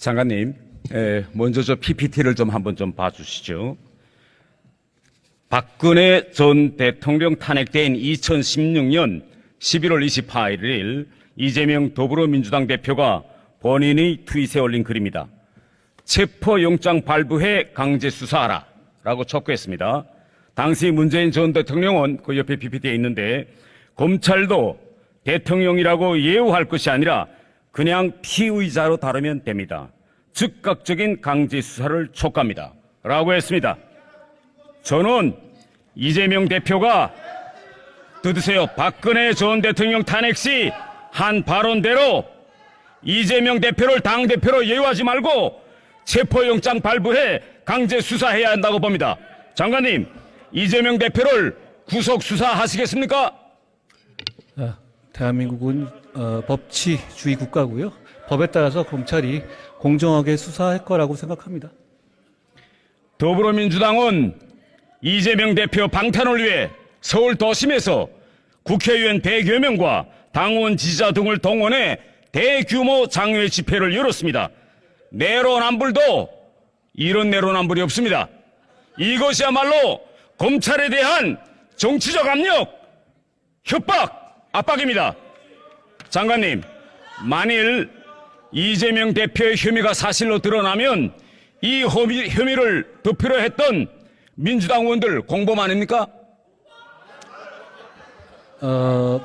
장관님, 먼저 저 PPT를 좀 한번 좀 봐주시죠. 박근혜 전 대통령 탄핵된 2016년 11월 28일 이재명 더불어민주당 대표가 본인의 트윗에 올린 글입니다. 체포영장 발부해 강제 수사하라 라고 촉구했습니다. 당시 문재인 전 대통령은 그 옆에 PPT에 있는데 검찰도 대통령이라고 예우할 것이 아니라 그냥 피의자로 다루면 됩니다. 즉각적인 강제 수사를 촉구합니다. 라고 했습니다. 저는 이재명 대표가 들으세요. 박근혜 전 대통령 탄핵 시 한 발언대로 이재명 대표를 당대표로 예우하지 말고 체포영장 발부해 강제 수사해야 한다고 봅니다. 장관님, 이재명 대표를 구속 수사하시겠습니까? 대한민국은 법치주의 국가고요. 법에 따라서 검찰이 공정하게 수사할 거라고 생각합니다. 더불어민주당은 이재명 대표 방탄을 위해 서울 도심에서 국회의원 100여 명과 당원 지지자 등을 동원해 대규모 장외 집회를 열었습니다. 내로남불도 이런 내로남불이 없습니다. 이것이야말로 검찰에 대한 정치적 압력, 협박, 압박입니다. 장관님, 만일 이재명 대표의 혐의가 사실로 드러나면 이 혐의를 덮으려 했던 민주당 의원들 공범 아닙니까?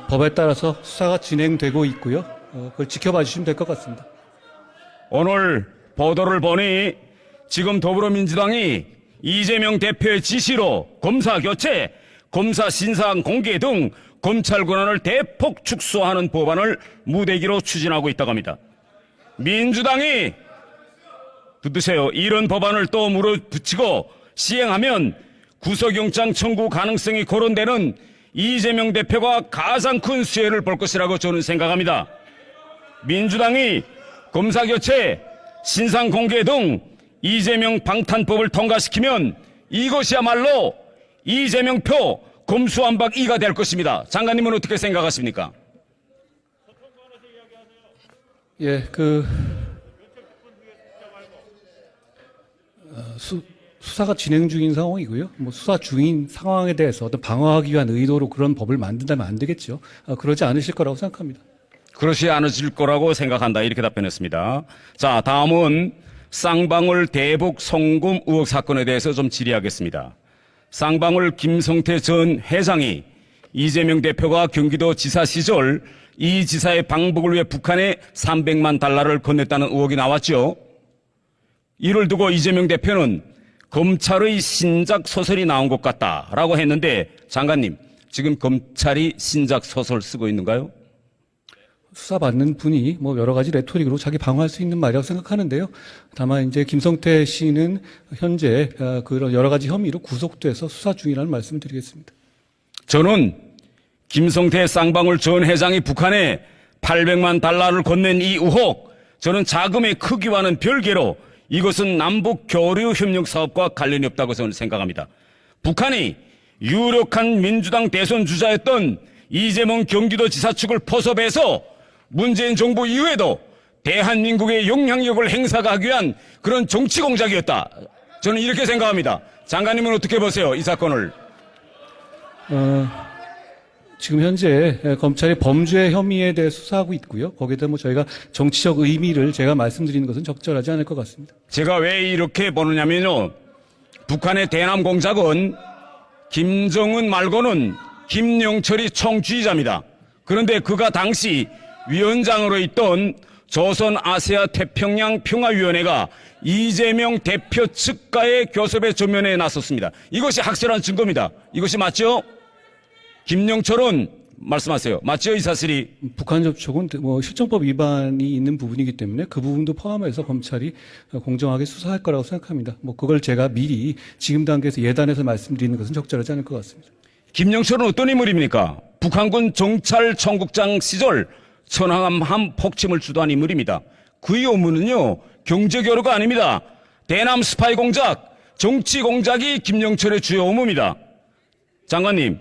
법에 따라서 수사가 진행되고 있고요. 그걸 지켜봐 주시면 될 것 같습니다. 오늘 보도를 보니 지금 더불어민주당이 이재명 대표의 지시로 검사 교체, 검사 신상 공개 등 검찰 권한을 대폭 축소하는 법안을 무대기로 추진하고 있다고 합니다. 민주당이 듣으세요. 이런 법안을 또 물어붙이고 시행하면 구속영장 청구 가능성이 거론되는 이재명 대표가 가장 큰 수혜를 볼 것이라고 저는 생각합니다. 민주당이 검사교체, 신상공개 등 이재명 방탄법을 통과시키면 이것이야말로 이재명표 검수완박 2가 될 것입니다. 장관님은 어떻게 생각하십니까? 수사가 진행 중인 상황이고요. 수사 중인 상황에 대해서 어떤 방어하기 위한 의도로 그런 법을 만든다면 안 되겠죠. 그러지 않으실 거라고 생각합니다. 그렇지 않으실 거라고 생각한다. 이렇게 답변했습니다. 자, 다음은 쌍방울 대북 송금 의혹 사건에 대해서 좀 질의하겠습니다. 쌍방울 김성태 전 회장이 이재명 대표가 경기도 지사 시절 이 지사의 방북을 위해 북한에 300만 달러를 건넸다는 의혹이 나왔죠. 이를 두고 이재명 대표는 검찰의 신작 소설이 나온 것 같다라고 했는데 장관님, 지금 검찰이 신작 소설 쓰고 있는가요? 수사받는 분이 여러 가지 레토릭으로 자기 방어할 수 있는 말이라고 생각하는데요. 다만 이제 김성태 씨는 현재 그런 여러 가지 혐의로 구속돼서 수사 중이라는 말씀을 드리겠습니다. 저는 김성태 쌍방울 전 회장이 북한에 800만 달러를 건넨 이 의혹, 저는 자금의 크기와는 별개로 이것은 남북 교류 협력 사업과 관련이 없다고 저는 생각합니다. 북한이 유력한 민주당 대선 주자였던 이재명 경기도지사 측을 포섭해서 문재인 정부 이후에도 대한민국의 영향력을 행사하기 위한 그런 정치 공작이었다. 저는 이렇게 생각합니다. 장관님은 어떻게 보세요, 이 사건을? 지금 현재 검찰이 범죄 혐의에 대해 수사하고 있고요. 거기에다 저희가 정치적 의미를 제가 말씀드리는 것은 적절하지 않을 것 같습니다. 제가 왜 이렇게 보느냐면요. 북한의 대남 공작은 김정은 말고는 김영철이 총주의자입니다. 그런데 그가 당시 위원장으로 있던 조선 아시아 태평양 평화위원회가 이재명 대표 측과의 교섭에 전면에 나섰습니다. 이것이 확실한 증거입니다. 이것이 맞죠? 김영철은 말씀하세요. 맞죠, 이 사실이? 북한 접촉은 실정법 위반이 있는 부분이기 때문에 그 부분도 포함해서 검찰이 공정하게 수사할 거라고 생각합니다. 그걸 제가 미리 지금 단계에서 예단해서 말씀드리는 것은 적절하지 않을 것 같습니다. 김영철은 어떤 인물입니까? 북한군 정찰총국장 시절 천안함 폭침을 주도한 인물입니다. 그의 업무는요, 경제교류가 아닙니다. 대남 스파이 공작, 정치 공작이 김영철의 주요 업무입니다. 장관님,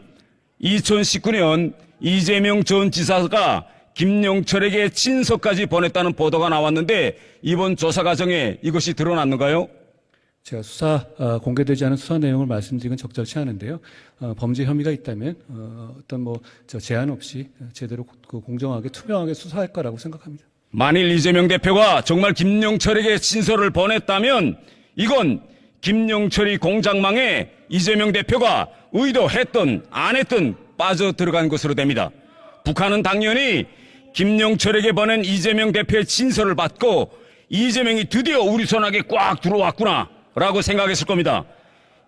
2019년 이재명 전 지사가 김영철에게 친서까지 보냈다는 보도가 나왔는데 이번 조사 과정에 이것이 드러났는가요? 제가 공개되지 않은 수사 내용을 말씀드린 건 적절치 않은데요. 범죄 혐의가 있다면, 어떤 제한 없이 제대로 공정하게 투명하게 수사할 거라고 생각합니다. 만일 이재명 대표가 정말 김영철에게 친서를 보냈다면 이건 김영철이 공작망에 이재명 대표가 의도했든 안 했든 빠져 들어간 것으로 됩니다. 북한은 당연히 김영철에게 보낸 이재명 대표의 친서를 받고 이재명이 드디어 우리 손아귀에 꽉 들어왔구나 라고 생각했을 겁니다.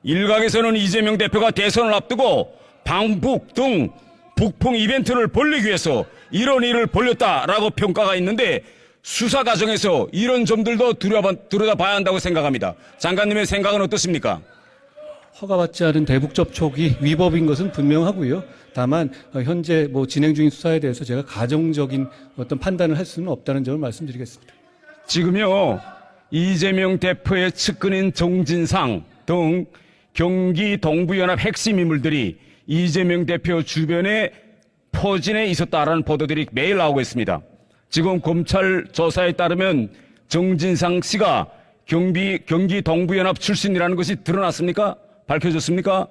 일각에서는 이재명 대표가 대선을 앞두고 방북 등 북풍 이벤트를 벌리기 위해서 이런 일을 벌였다라고 평가가 있는데 수사 과정에서 이런 점들도 들여다봐야 한다고 생각합니다. 장관님의 생각은 어떻습니까? 허가받지 않은 대북 접촉이 위법인 것은 분명하고요. 다만 현재 진행 중인 수사에 대해서 제가 가정적인 어떤 판단을 할 수는 없다는 점을 말씀드리겠습니다. 지금요 이재명 대표의 측근인 정진상 등 경기 동부연합 핵심 인물들이 이재명 대표 주변에 포진해 있었다라는 보도들이 매일 나오고 있습니다. 지금 검찰 조사에 따르면 정진상 씨가 경기 동부연합 출신이라는 것이 드러났습니까? 밝혀졌습니까?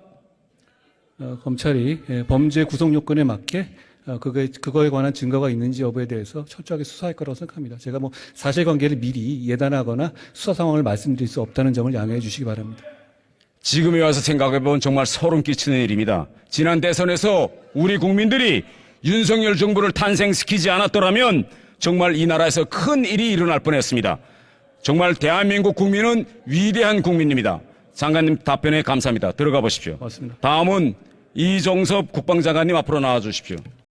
검찰이 범죄 구성 요건에 맞게 그거에 관한 증거가 있는지 여부에 대해서 철저하게 수사할 거라고 생각합니다. 제가 사실관계를 미리 예단하거나 수사 상황을 말씀드릴 수 없다는 점을 양해해 주시기 바랍니다. 지금에 와서 생각해보면 정말 소름 끼치는 일입니다. 지난 대선에서 우리 국민들이 윤석열 정부를 탄생시키지 않았더라면 정말 이 나라에서 큰 일이 일어날 뻔했습니다. 정말 대한민국 국민은 위대한 국민입니다. 장관님 답변에 감사합니다. 들어가 보십시오. 고맙습니다. 다음은 이종섭 국방장관님 앞으로 나와 주십시오.